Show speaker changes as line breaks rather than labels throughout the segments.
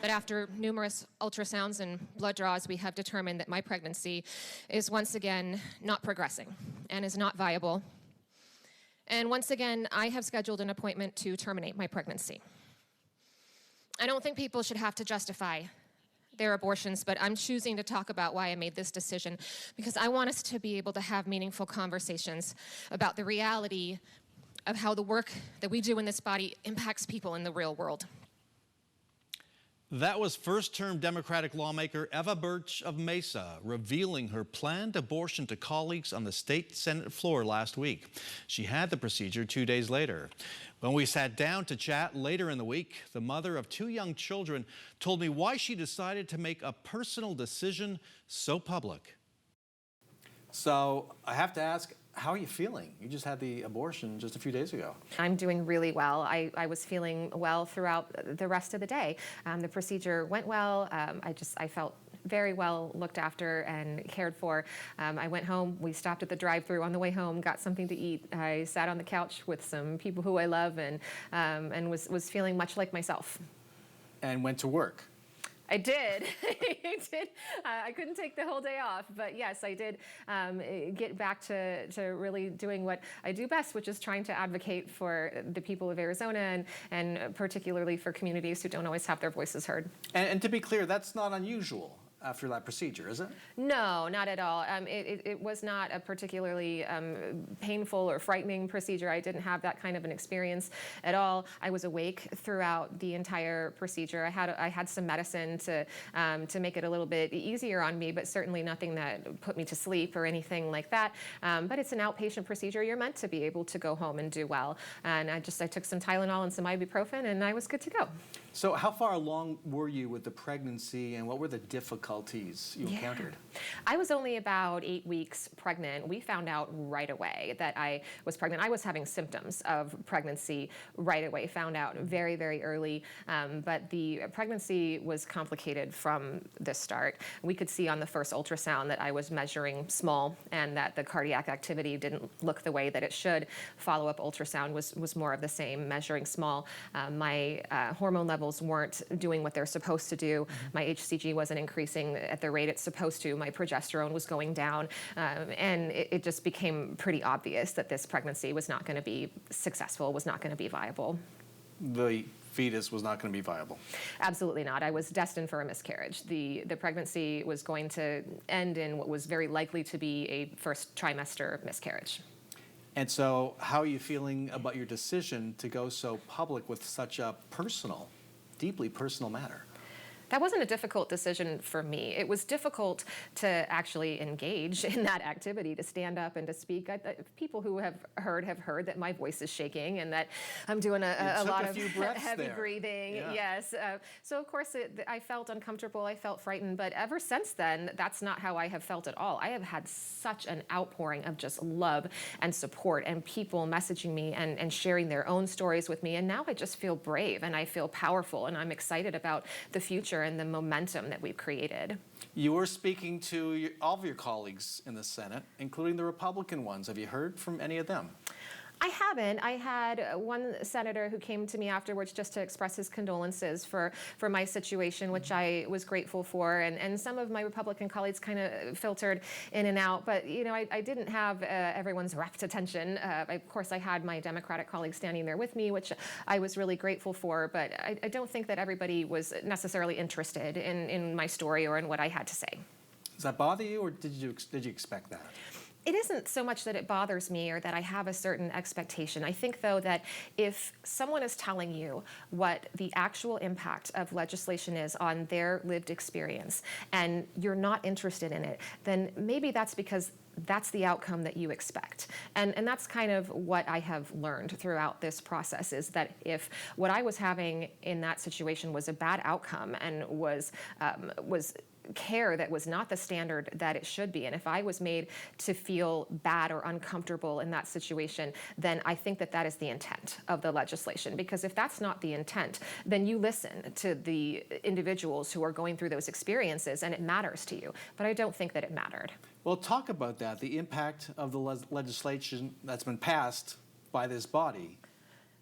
But after numerous ultrasounds and blood draws, we have determined that my pregnancy is once again not progressing and is not viable. And once again, I have scheduled an appointment to terminate my pregnancy. I don't think people should have to justify their abortions, but I'm choosing to talk about why I made this decision because I want us to be able to have meaningful conversations about the reality of how the work that we do in this body impacts people in the real world.
That was first-term Democratic lawmaker Eva Burch of Mesa revealing her planned abortion to colleagues on the state Senate floor last week. She had the procedure 2 days later. When we sat down to chat later in the week, the mother of 2 young children told me why she decided to make a personal decision so public.
So I have to ask, how are you feeling? You just had the abortion just a few days ago.
I'm doing really well. I was feeling well throughout the rest of the day. The procedure went well. I felt very well looked after and cared for. I went home. We stopped at the drive-thru on the way home, got something to eat. I sat on the couch with some people who I love and was feeling much like myself.
And went to work.
I did. I did. I couldn't take the whole day off, but yes, I did get back to really doing what I do best, which is trying to advocate for the people of Arizona and particularly for communities who don't always have their voices heard.
And to be clear, that's not unusual after that procedure, is it?
No, not at all. It was not a particularly painful or frightening procedure. I didn't have that kind of an experience at all. I was awake throughout the entire procedure. I had some medicine to make it a little bit easier on me, but certainly nothing that put me to sleep or anything like that. But it's an outpatient procedure. You're meant to be able to go home and do well. And I took some Tylenol and some ibuprofen, and I was good to go.
So how far along were you with the pregnancy, and what were the difficulties you encountered?
I was only about 8 weeks pregnant. We found out right away that I was pregnant. I was having symptoms of pregnancy right away, found out very, very early. But the pregnancy was complicated from the start. We could see on the first ultrasound that I was measuring small and that the cardiac activity didn't look the way that it should. Follow-up ultrasound was more of the same, measuring small. My hormone levels weren't doing what they're supposed to do. My HCG wasn't increasing at the rate it's supposed to. My progesterone was going down. And it just became pretty obvious that this pregnancy was not going to be successful, was not going to be viable.
The fetus was not going to be viable?
Absolutely not. I was destined for a miscarriage. The pregnancy was going to end in what was very likely to be a first trimester miscarriage.
And so how are you feeling about your decision to go so public with such a personal, deeply personal matter?
That wasn't a difficult decision for me. It was difficult to actually engage in that activity, to stand up and to speak. People who have heard that my voice is shaking and that I'm doing a lot of heavy breathing. Yeah. Yes. So of course I felt uncomfortable. I felt frightened. But ever since then, that's not how I have felt at all. I have had such an outpouring of just love and support and people messaging me and sharing their own stories with me. And now I just feel brave and I feel powerful and I'm excited about the future and the momentum that we've created.
You were speaking to all of your colleagues in the Senate, including the Republican ones. Have you heard from any of them?
I haven't. I had one senator who came to me afterwards just to express his condolences for my situation, which I was grateful for. And some of my Republican colleagues kind of filtered in and out. But, you know, I didn't have everyone's rapt attention. Of course, I had my Democratic colleagues standing there with me, which I was really grateful for. But I don't think that everybody was necessarily interested in my story or in what I had to say.
Does that bother you, or did you expect that?
It isn't so much that it bothers me or that I have a certain expectation. I think, though, that if someone is telling you what the actual impact of legislation is on their lived experience and you're not interested in it, then maybe that's because that's the outcome that you expect. And that's kind of what I have learned throughout this process, is that if what I was having in that situation was a bad outcome and was care that was not the standard that it should be, and if I was made to feel bad or uncomfortable in that situation, then I think that that is the intent of the legislation. Because if that's not the intent, then you listen to the individuals who are going through those experiences and it matters to you. But I don't think that it mattered.
Well, talk about that, the impact of the legislation that's been passed by this body.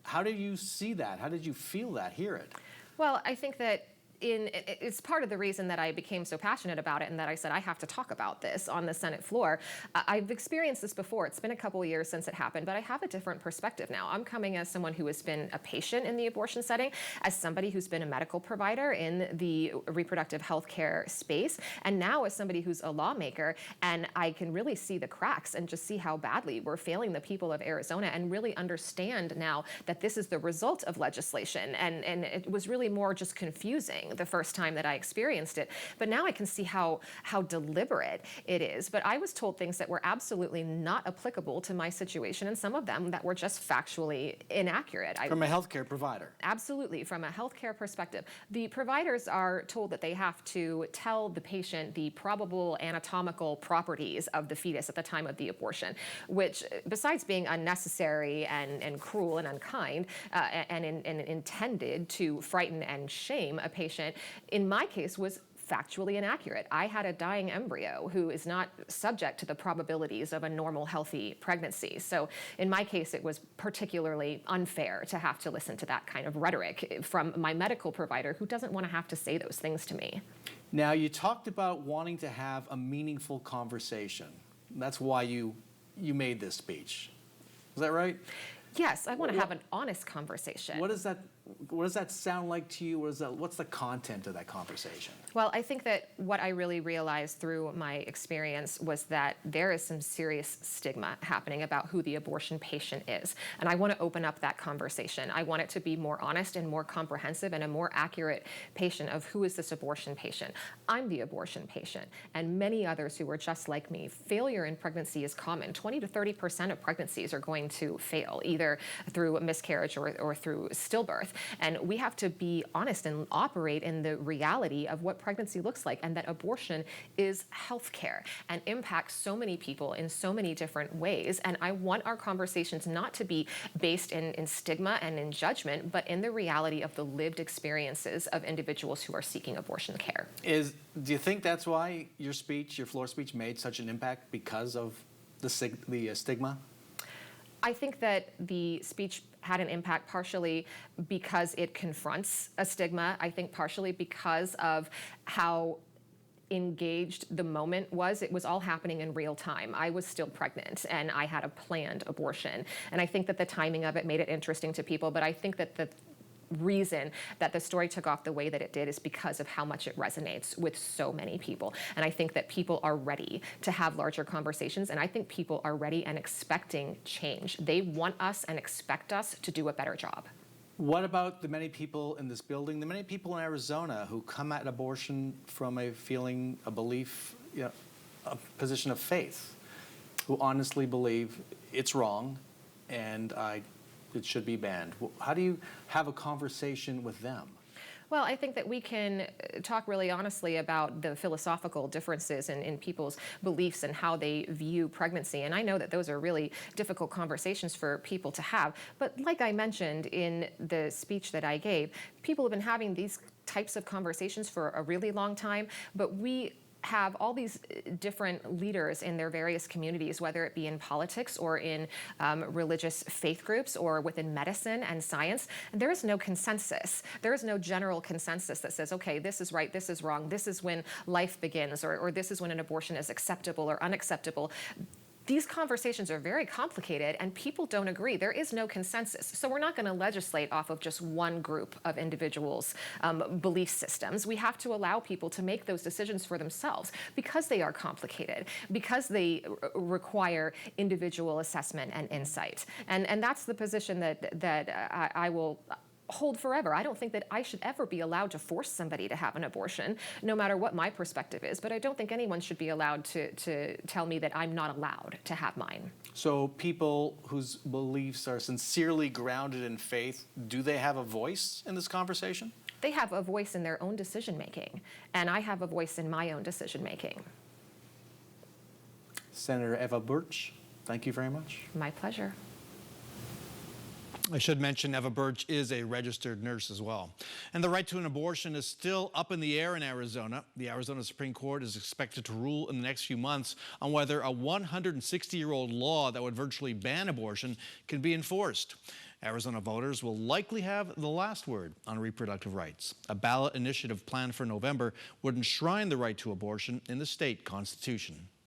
How did you see that? How did you feel that, hear it?
Well, I think that it's part of the reason that I became so passionate about it and that I said I have to talk about this on the Senate floor. I've experienced this before. It's been a couple of years since it happened, but I have a different perspective now. I'm coming as someone who has been a patient in the abortion setting, as somebody who's been a medical provider in the reproductive health care space, and now as somebody who's a lawmaker, and I can really see the cracks and just see how badly we're failing the people of Arizona, and really understand now that this is the result of legislation. And it was really more just confusing the first time that I experienced it. But now I can see how deliberate it is. But I was told things that were absolutely not applicable to my situation, and some of them that were just factually inaccurate.
From a healthcare provider.
Absolutely, from a healthcare perspective. The providers are told that they have to tell the patient the probable anatomical properties of the fetus at the time of the abortion, which, besides being unnecessary and cruel and unkind and intended to frighten and shame a patient, in my case was factually inaccurate. I had a dying embryo who is not subject to the probabilities of a normal, healthy pregnancy. So in my case, it was particularly unfair to have to listen to that kind of rhetoric from my medical provider, who doesn't want to have to say those things to me.
Now, you talked about wanting to have a meaningful conversation. That's why you made this speech. Is that right?
Yes, I want to have an honest conversation.
What does that sound like to you? What's the content of that conversation?
Well, I think that what I really realized through my experience was that there is some serious stigma happening about who the abortion patient is. And I want to open up that conversation. I want it to be more honest and more comprehensive and a more accurate patient of who is this abortion patient. I'm the abortion patient, and many others who are just like me. Failure in pregnancy is common. 20 to 30% of pregnancies are going to fail, either through miscarriage or through stillbirth. And we have to be honest and operate in the reality of what pregnancy looks like, and that abortion is healthcare and impacts so many people in so many different ways. And I want our conversations not to be based in stigma and in judgment, but in the reality of the lived experiences of individuals who are seeking abortion care.
Do you think that's why your floor speech made such an impact, because of the stigma?
I think that the speech had an impact partially because it confronts a stigma. I think partially because of how engaged the moment was. It was all happening in real time. I was still pregnant and I had a planned abortion. And I think that the timing of it made it interesting to people, but I think that the reason that the story took off the way that it did is because of how much it resonates with so many people. And I think that people are ready to have larger conversations, and I think people are ready and expecting change. They want us and expect us to do a better job.
What about the many people in this building, the many people in Arizona who come at abortion from a feeling, a belief, a position of faith, who honestly believe it's wrong and it should be banned? How do you have a conversation with them?
Well, I think that we can talk really honestly about the philosophical differences in people's beliefs and how they view pregnancy. And I know that those are really difficult conversations for people to have. But like I mentioned in the speech that I gave, people have been having these types of conversations for a really long time, but we have all these different leaders in their various communities, whether it be in politics or in religious faith groups or within medicine and science. There is no consensus. There is no general consensus that says, okay, this is right, this is wrong, this is when life begins, or this is when an abortion is acceptable or unacceptable. These conversations are very complicated and people don't agree. There is no consensus. So we're not going to legislate off of just one group of individuals' belief systems. We have to allow people to make those decisions for themselves because they are complicated, because they require individual assessment and insight. And that's the position that I will hold forever. I don't think that I should ever be allowed to force somebody to have an abortion, no matter what my perspective is. But I don't think anyone should be allowed to tell me that I'm not allowed to have mine.
So people whose beliefs are sincerely grounded in faith, do they have a voice in this conversation?
They have a voice in their own decision-making, and I have a voice in my own decision-making.
Senator Eva Burch, thank you very much.
My pleasure.
I should mention Eva Burch is a registered nurse as well. And the right to an abortion is still up in the air in Arizona. The Arizona Supreme Court is expected to rule in the next few months on whether a 160-year-old law that would virtually ban abortion can be enforced. Arizona voters will likely have the last word on reproductive rights. A ballot initiative planned for November would enshrine the right to abortion in the state constitution.